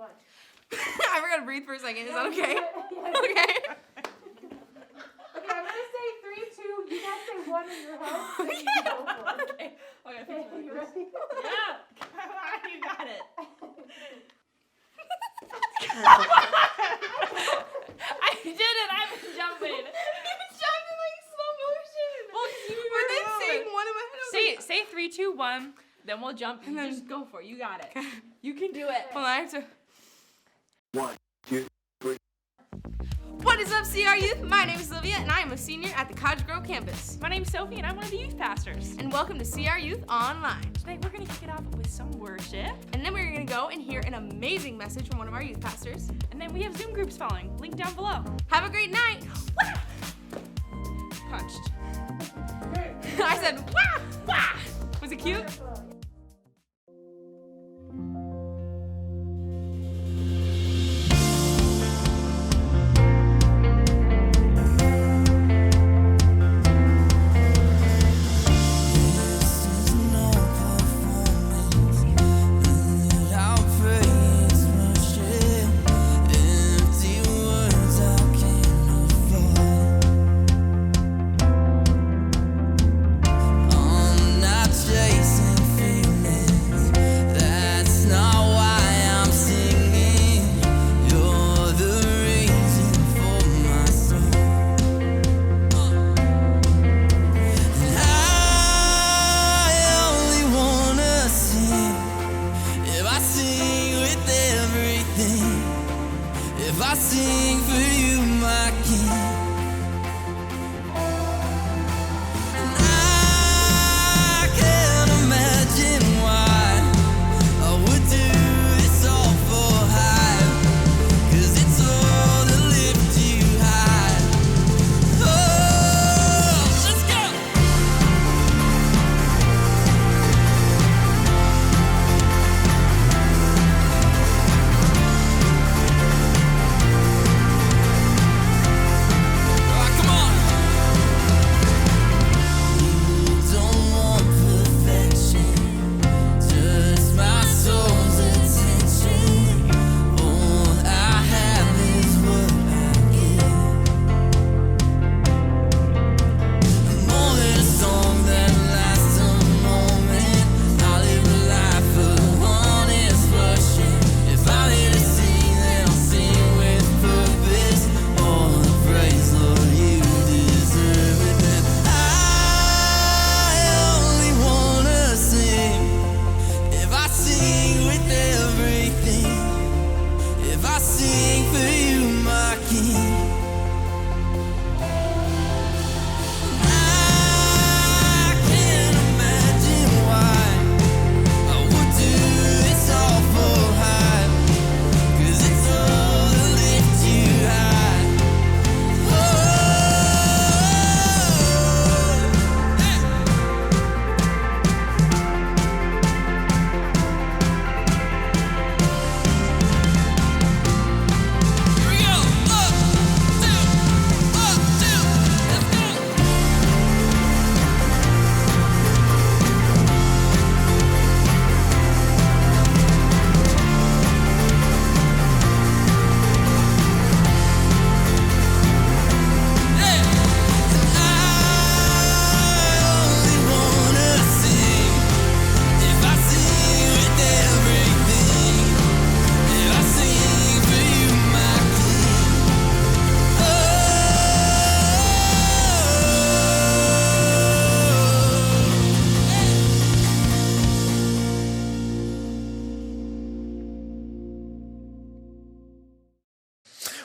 one. I forgot to breathe for a second. Is that okay? Yeah. Okay. Okay, I'm gonna say 3, 2. You guys say 1 in your head. Then you go for it. Okay. Okay, you ready? Yeah. Come on, you got it. I did it. I've been jumping. It's jumping like slow motion. Well, But then saying one in my head. Say 3, 2, 1. Then we'll jump. And then just go for it. You got it. You can do it. Well, I have to. 1, 2, 3. What is up, CR Youth? My name is Sylvia, and I am a senior at the Cottage Grove campus. My name's Sophie, and I'm one of the youth pastors. And welcome to CR Youth Online. Today we're going to kick it off with some worship. And then we're going to go and hear an amazing message from one of our youth pastors. And then we have Zoom groups following. Link down below. Have a great night. Wah! Punched. I said, wah! Wah! Was it cute? If I sing for you, my King, and I can't imagine why I would do this all for hype, 'cause it's all to lift you high. Oh, let's go!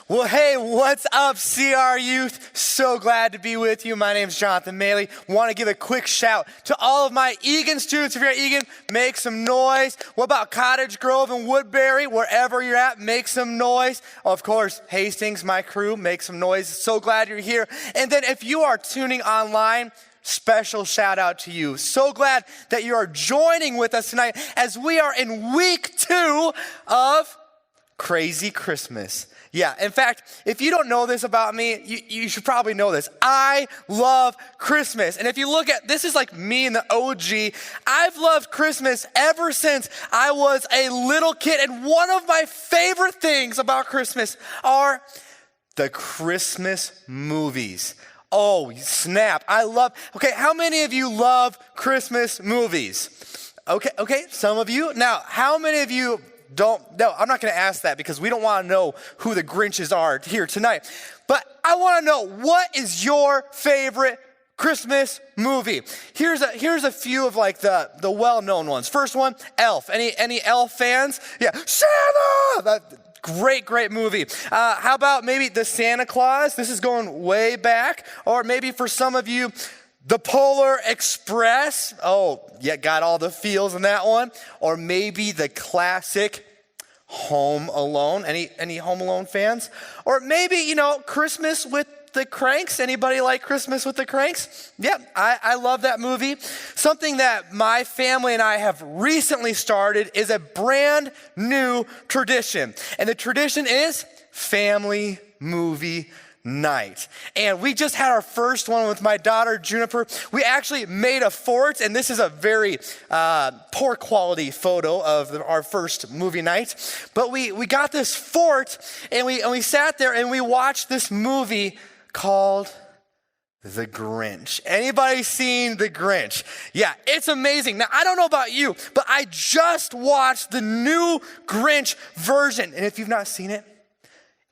Well, hey, what's up, CR Youth? So glad to be with you. My name's Jonathan Maley. Want to give a quick shout to all of my Egan students. If you're at Egan, make some noise. What about Cottage Grove and Woodbury? Wherever you're at, make some noise. Of course, Hastings, my crew, make some noise. So glad you're here. And then if you are tuning online, special shout out to you. So glad that you are joining with us tonight as we are in week 2 of Crazy Christmas. Yeah, in fact, if you don't know this about me, you should probably know this. I love Christmas. And if you look at, this is like me and the OG. I've loved Christmas ever since I was a little kid. And one of my favorite things about Christmas are the Christmas movies. Oh, snap. Okay, how many of you love Christmas movies? Okay, some of you. Now, how many of you don't? No, I'm not going to ask that because we don't want to know who the Grinches are here tonight. But I want to know, what is your favorite Christmas movie? Here's a few of like the well-known ones. First one, Elf. Any Elf fans? Yeah, Santa! Great movie. How about maybe the Santa Claus? This is going way back. Or maybe for some of you, the Polar Express. Oh, yeah, got all the feels in that one. Or maybe the classic Home Alone. Any Home Alone fans? Or maybe, Christmas with the Cranks. Anybody like Christmas with the Cranks? Yep, I love that movie. Something that my family and I have recently started is a brand new tradition. And the tradition is family movie night. And we just had our first one with my daughter, Juniper. We actually made a fort, and this is a very poor quality photo of our first movie night. But we got this fort, and we sat there, and we watched this movie called The Grinch. Anybody seen The Grinch? Yeah, it's amazing. Now, I don't know about you, but I just watched the new Grinch version. And if you've not seen it,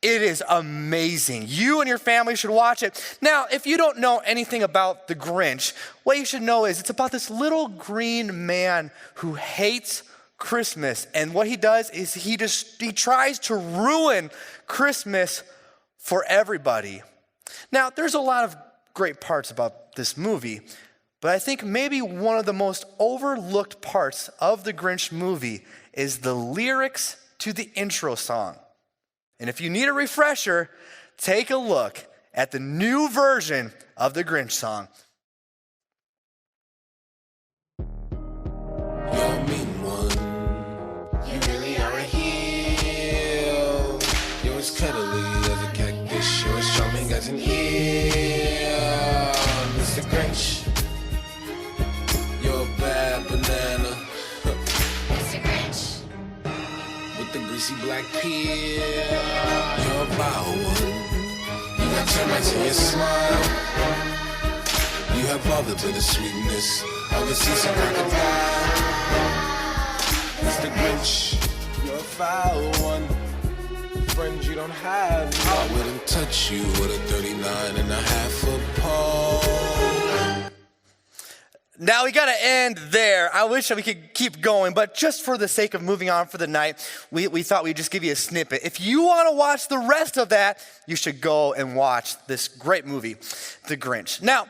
it is amazing. You and your family should watch it. Now, if you don't know anything about The Grinch, what you should know is it's about this little green man who hates Christmas. And what he does is he tries to ruin Christmas for everybody. Now, there's a lot of great parts about this movie, but I think maybe one of the most overlooked parts of the Grinch movie is the lyrics to the intro song. And if you need a refresher, take a look at the new version of the Grinch song. You're a mean one. You really are a heel. You're as cuddly as a cactus. You're as charming as an eel. Mr. Grinch, you're a bad banana. Mr. Grinch, with the greasy black peel. You're a vile one. You got termites in your smile. You have all the bitter sweetness of a seasoned crocodile. Mr. Grinch, you're a foul one. Friends you don't have. I wouldn't touch you with a 39 and a half foot pole. Now we gotta end there. I wish we could keep going, but just for the sake of moving on for the night, we thought we'd just give you a snippet. If you wanna watch the rest of that, you should go and watch this great movie, The Grinch. Now,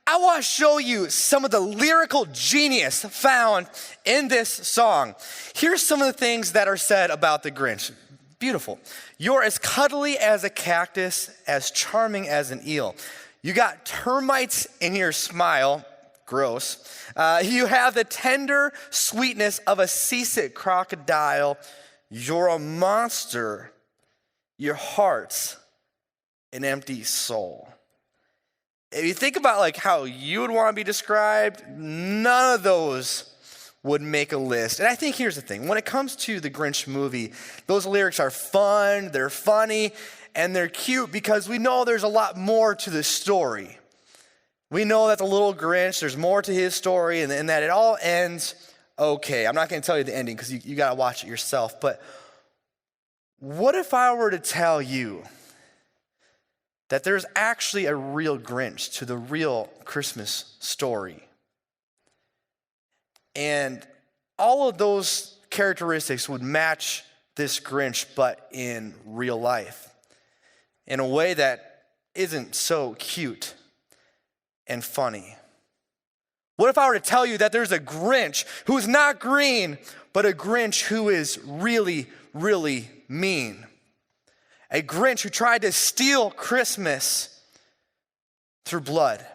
I wanna show you some of the lyrical genius found in this song. Here's some of the things that are said about The Grinch. Beautiful. You're as cuddly as a cactus, as charming as an eel. You got termites in your smile. Gross. You have the tender sweetness of a seasick crocodile. You're a monster. Your heart's an empty soul. If you think about like how you would want to be described, none of those would make a list. And I think here's the thing. When it comes to the Grinch movie, those lyrics are fun, they're funny, and they're cute because we know there's a lot more to the story. We know that the little Grinch, there's more to his story, and that it all ends okay. I'm not going to tell you the ending because you got to watch it yourself. But what if I were to tell you that there's actually a real Grinch to the real Christmas story? And all of those characteristics would match this Grinch, but in real life, in a way that isn't so cute and funny. What if I were to tell you that there's a Grinch who's not green, but a Grinch who is really, really mean? A Grinch who tried to steal Christmas through blood,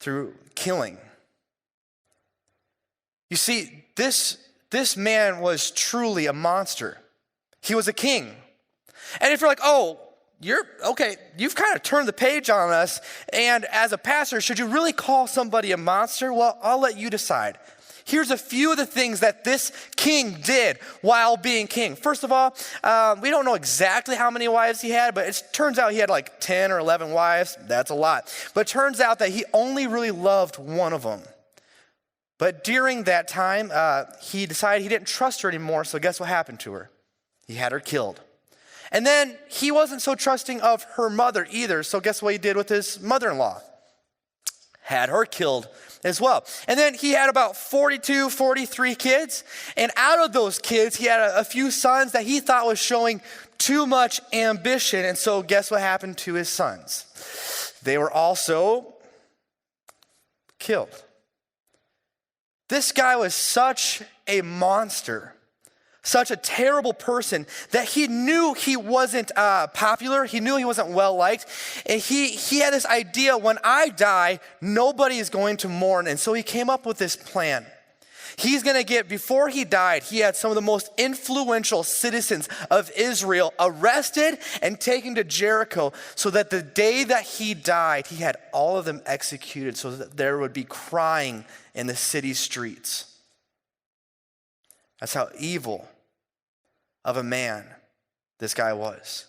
through killing. You see, this man was truly a monster. He was a king. And if you're like, oh, you've kind of turned the page on us, and as a pastor, should you really call somebody a monster? Well, I'll let you decide. Here's a few of the things that this king did while being king. First of all, we don't know exactly how many wives he had, but it turns out he had like 10 or 11 wives. That's a lot. But it turns out that he only really loved one of them. But during that time, he decided he didn't trust her anymore, so guess what happened to her? He had her killed. And then he wasn't so trusting of her mother either, so guess what he did with his mother-in-law? Had her killed as well. And then he had about 42, 43 kids, and out of those kids, he had a few sons that he thought was showing too much ambition, and so guess what happened to his sons? They were also killed. This guy was such a monster, such a terrible person, that he knew he wasn't popular. He knew he wasn't well-liked. And he had this idea, when I die, nobody is going to mourn. And so he came up with this plan. He's going to before he died, he had some of the most influential citizens of Israel arrested and taken to Jericho, so that the day that he died, he had all of them executed, so that there would be crying in the city streets. That's how evil of a man this guy was.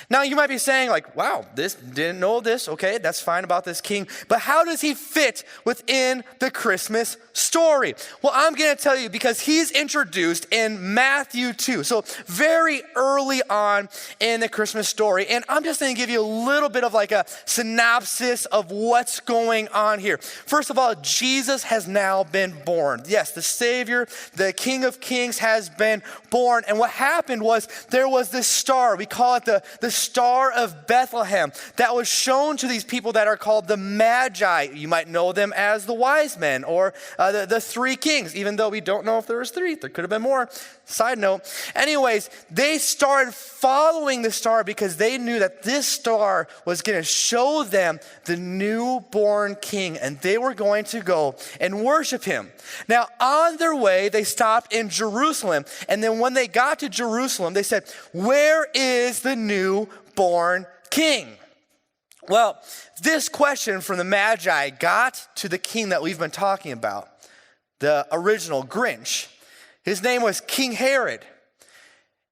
Now you might be saying like, wow, didn't know this. Okay, that's fine about this king. But how does he fit within the Christmas story? Well, I'm going to tell you, because he's introduced in Matthew 2. So very early on in the Christmas story. And I'm just going to give you a little bit of like a synopsis of what's going on here. First of all, Jesus has now been born. Yes, the Savior, the King of Kings has been born. And what happened was there was this star. We call it the Star of Bethlehem that was shown to these people that are called the Magi. You might know them as the wise men, or the three kings, even though we don't know if there was three. There could have been more. Side note. Anyways, they started following the star because they knew that this star was going to show them the newborn king, and they were going to go and worship him. Now, on their way, they stopped in Jerusalem, and then when they got to Jerusalem, they said, "Where is the newborn king?" Well, this question from the Magi got to the king that we've been talking about, the original Grinch. His name was King Herod.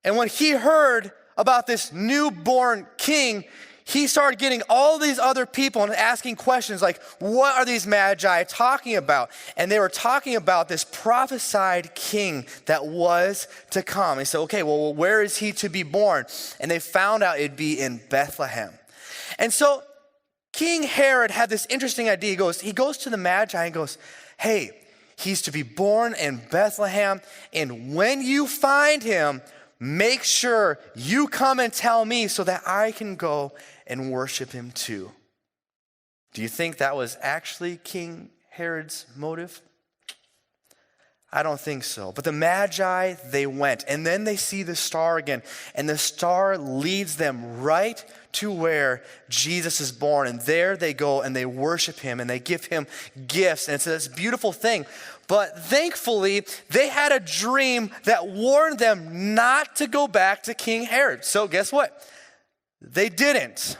And when he heard about this newborn king, he started getting all these other people and asking questions like, what are these Magi talking about? And they were talking about this prophesied king that was to come. He said, okay, well, where is he to be born? And they found out it'd be in Bethlehem. And so King Herod had this interesting idea. He goes to the Magi and goes, hey, he's to be born in Bethlehem, and when you find him, make sure you come and tell me so that I can go and worship him too. Do you think that was actually King Herod's motive? I don't think so. But the Magi, they went, and then they see the star again, and the star leads them right to where Jesus is born, and there they go and they worship him and they give him gifts, and it's this beautiful thing. But thankfully, they had a dream that warned them not to go back to King Herod. So guess what? They didn't.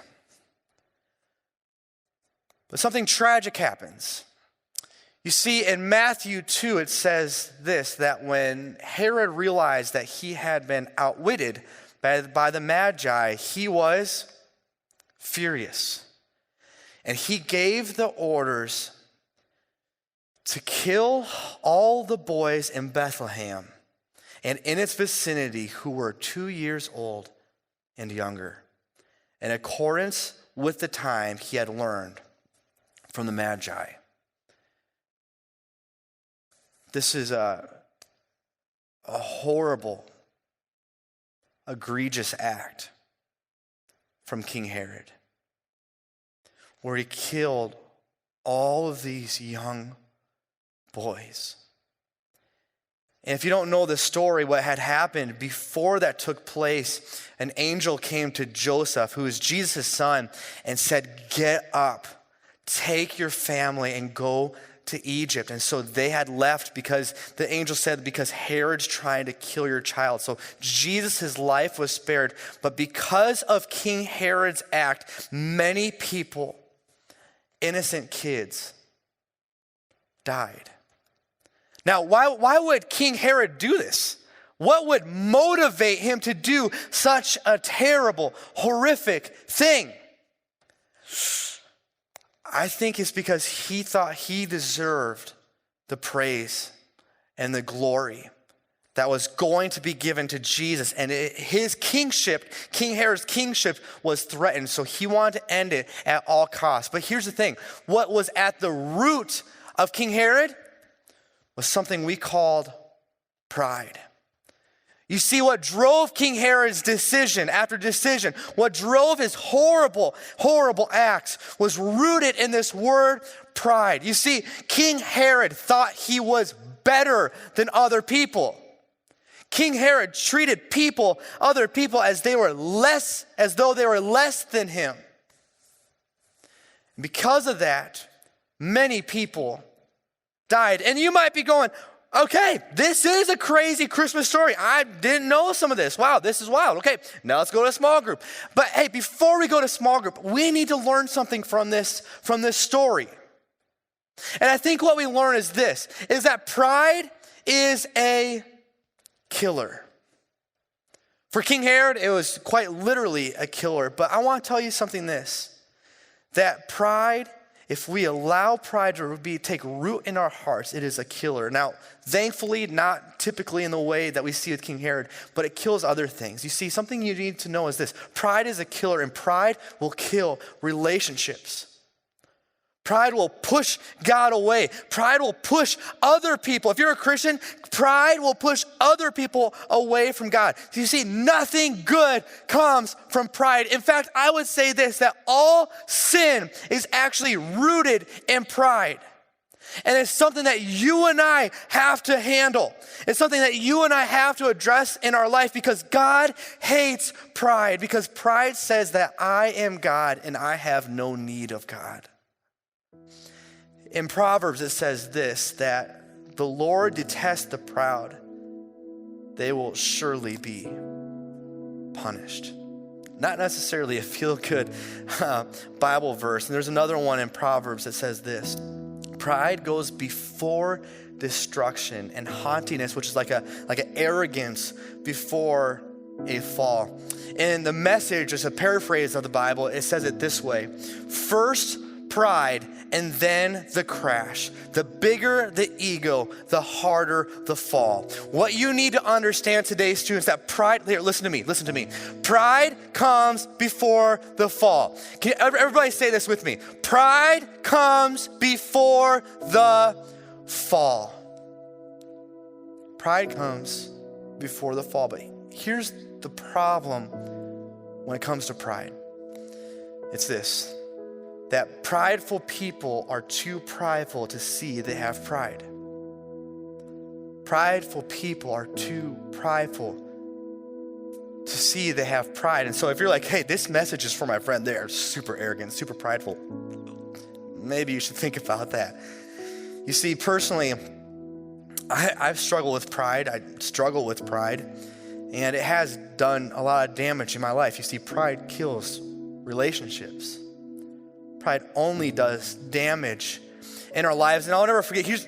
But something tragic happens. You see, in Matthew 2, it says this, that when Herod realized that he had been outwitted by the Magi, he was furious. And he gave the orders to kill all the boys in Bethlehem and in its vicinity who were 2 years old and younger, in accordance with the time he had learned from the Magi. This is a horrible, egregious act from King Herod, where he killed all of these young boys. And if you don't know the story, what had happened before that took place, an angel came to Joseph, who is Jesus' son, and said, "Get up, take your family and go to Egypt. And so they had left because the angel said, because Herod's trying to kill your child. So Jesus' life was spared. But because of King Herod's act, many people, innocent kids, died. Now, why would King Herod do this? What would motivate him to do such a terrible, horrific thing? I think it's because he thought he deserved the praise and the glory that was going to be given to Jesus. And his kingship, King Herod's kingship, was threatened. So he wanted to end it at all costs. But here's the thing. What was at the root of King Herod was something we called pride. You see, what drove King Herod's decision after decision, what drove his horrible, horrible acts was rooted in this word pride. You see, King Herod thought he was better than other people. King Herod treated other people as though they were less than him. Because of that, many people died. And you might be going, okay, this is a crazy Christmas story. I didn't know some of this. Wow, this is wild. Okay, now let's go to a small group. But hey, before we go to small group, we need to learn something from this story. And I think what we learn is this, is that pride is a killer. For King Herod, it was quite literally a killer. But I want to tell you something that pride, if we allow pride to take root in our hearts, it is a killer. Now, thankfully, not typically in the way that we see with King Herod, but it kills other things. You see, something you need to know is this. Pride is a killer, and pride will kill relationships. Pride will push God away. Pride will push other people. If you're a Christian, pride will push other people away from God. You see, nothing good comes from pride. In fact, I would say this, that all sin is actually rooted in pride. And it's something that you and I have to handle. It's something that you and I have to address in our life because God hates pride. Because pride says that I am God and I have no need of God. In Proverbs, it says this, that the Lord detests the proud. They will surely be punished. Not necessarily a feel-good Bible verse. And there's another one in Proverbs that says this, pride goes before destruction, and haughtiness, which is like an arrogance before a fall. In the Message, it's a paraphrase of the Bible, it says it this way, first pride, and then the crash. The bigger the ego, the harder the fall. What you need to understand today, students, that pride, here, listen to me. Pride comes before the fall. Can everybody say this with me? Pride comes before the fall. Pride comes before the fall. But here's the problem when it comes to pride. It's this, that prideful people are too prideful to see they have pride. Prideful people are too prideful to see they have pride. And so if you're like, hey, this message is for my friend, they're super arrogant, super prideful, maybe you should think about that. You see, personally, I've struggled with pride. I struggle with pride, and it has done a lot of damage in my life. You see, pride kills relationships. Pride only does damage in our lives. And I'll never forget, here's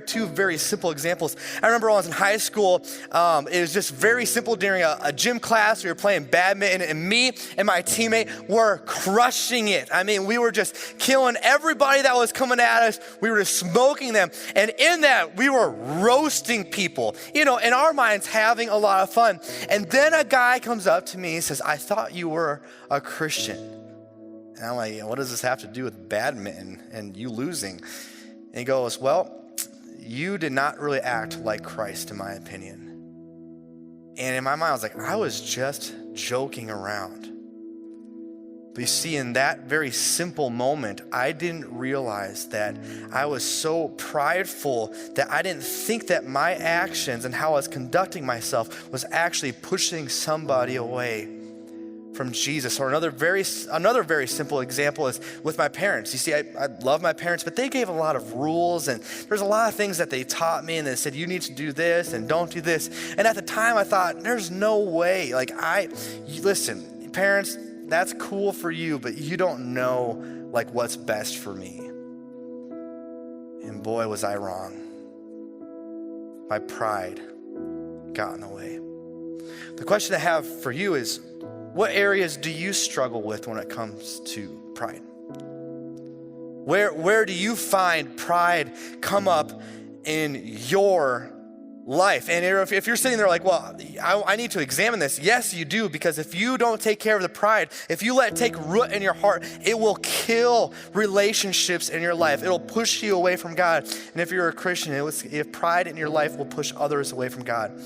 two very simple examples. I remember when I was in high school, it was just very simple during a gym class. We were playing badminton, and me and my teammate were crushing it. I mean, we were just killing everybody that was coming at us. We were just smoking them. And in that, we were roasting people, in our minds, having a lot of fun. And then a guy comes up to me and says, I thought you were a Christian. And I'm like, what does this have to do with badminton and you losing? And he goes, well, you did not really act like Christ, in my opinion. And in my mind, I was like, I was just joking around. But you see, in that very simple moment, I didn't realize that I was so prideful that I didn't think that my actions and how I was conducting myself was actually pushing somebody away from Jesus. Or another very simple example is with my parents. You see, I love my parents, but they gave a lot of rules, and there's a lot of things that they taught me, and they said, you need to do this and don't do this. And at the time I thought, there's no way. Listen, parents, that's cool for you, but you don't know like what's best for me. And boy, was I wrong. My pride got in the way. The question I have for you is, what areas do you struggle with when it comes to pride? Where do you find pride come up in your life? And if you're sitting there like, well, I need to examine this. Yes, you do, because if you don't take care of the pride, if you let it take root in your heart, it will kill relationships in your life. It'll push you away from God. And if you're a Christian, if pride in your life will push others away from God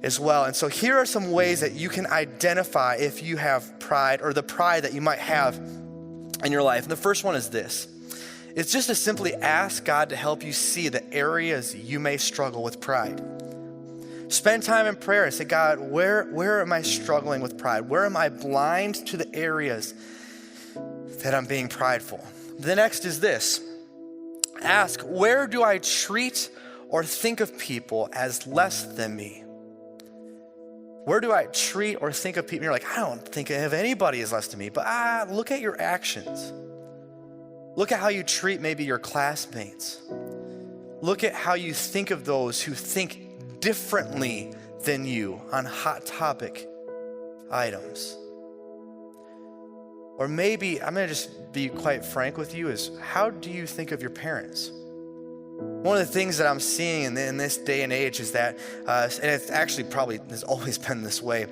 as well. And so here are some ways that you can identify if you have pride or the pride that you might have in your life. And the first one is this. It's just to simply ask God to help you see the areas you may struggle with pride. Spend time in prayer and say, God, where am I struggling with pride? Where am I blind to the areas that I'm being prideful? The next is this. Ask, where do I treat or think of people as less than me? Where do I treat or think of people? You're like, I don't think of anybody as less than me, but look at your actions. Look at how you treat maybe your classmates. Look at how you think of those who think differently than you on hot topic items. Or maybe, I'm gonna just be quite frank with you, is how do you think of your parents? One of the things that I'm seeing in this day and age is that, and it's actually probably has always been this way,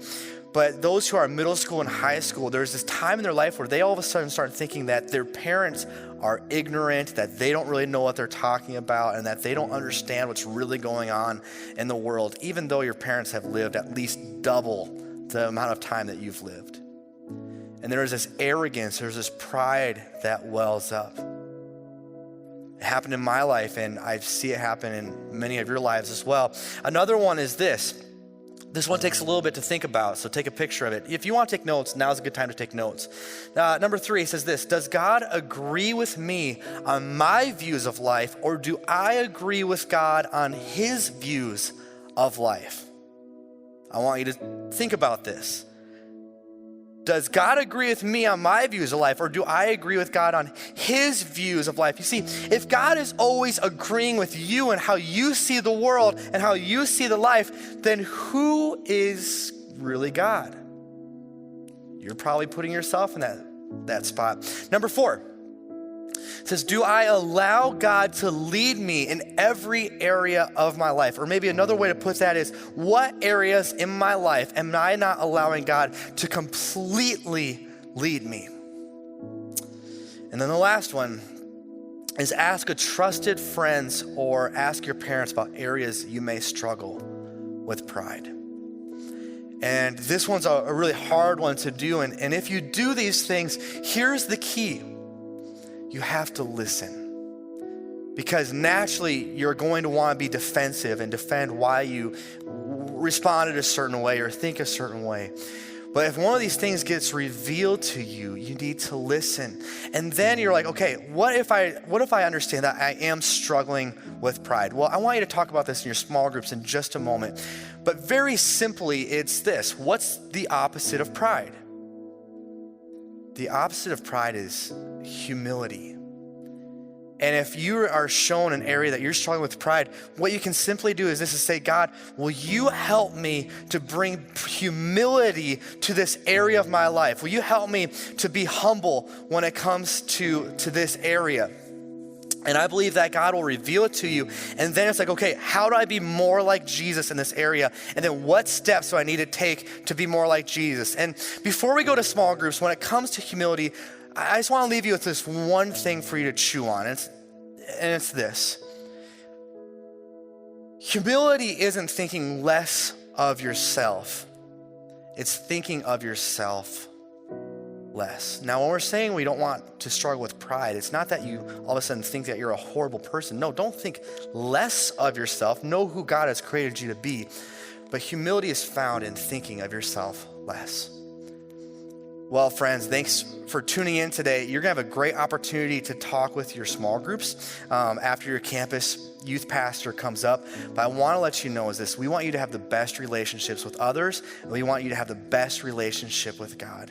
but those who are in middle school and high school, there's this time in their life where they all of a sudden start thinking that their parents are ignorant, that they don't really know what they're talking about, and that they don't understand what's really going on in the world, even though your parents have lived at least double the amount of time that you've lived. And there's this arrogance, there's this pride that wells up. It happened in my life, and I see it happen in many of your lives as well. Another one is this. This one takes a little bit to think about, so take a picture of it. If you want to take notes, now's a good time to take notes. Number 3 says this, does God agree with me on my views of life, or do I agree with God on his views of life? I want you to think about this. Does God agree with me on my views of life, or do I agree with God on his views of life? You see, if God is always agreeing with you and how you see the world and how you see the life, then who is really God? You're probably putting yourself in that spot. Number 4 says, do I allow God to lead me in every area of my life? Or maybe another way to put that is, what areas in my life am I not allowing God to completely lead me? And then the last one is ask a trusted friends or ask your parents about areas you may struggle with pride. And this one's a really hard one to do. And if you do these things, here's the key. You have to listen, because naturally you're going to want to be defensive and defend why you responded a certain way or think a certain way. But if one of these things gets revealed to you, you need to listen. And then you're like, okay, what if I understand that I am struggling with pride? Well, I want you to talk about this in your small groups in just a moment. But very simply, it's this. What's the opposite of pride? The opposite of pride is humility. And if you are shown an area that you're struggling with pride, what you can simply do is this, is say, God, will you help me to bring humility to this area of my life? Will you help me to be humble when it comes to this area? And I believe that God will reveal it to you. And then it's like, okay, how do I be more like Jesus in this area? And then what steps do I need to take to be more like Jesus? And before we go to small groups, when it comes to humility, I just want to leave you with this one thing for you to chew on. And it's this. Humility isn't thinking less of yourself. It's thinking of yourself less. Now, when we're saying we don't want to struggle with pride, it's not that you all of a sudden think that you're a horrible person. No, don't think less of yourself. Know who God has created you to be. But humility is found in thinking of yourself less. Well, friends, thanks for tuning in today. You're going to have a great opportunity to talk with your small groups after your campus youth pastor comes up. But I want to let you know is this: we want you to have the best relationships with others, and we want you to have the best relationship with God.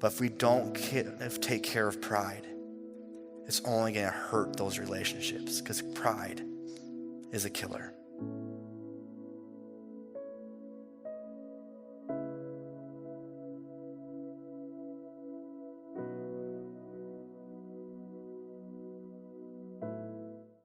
But if we don't take care of pride, it's only going to hurt those relationships, because pride is a killer.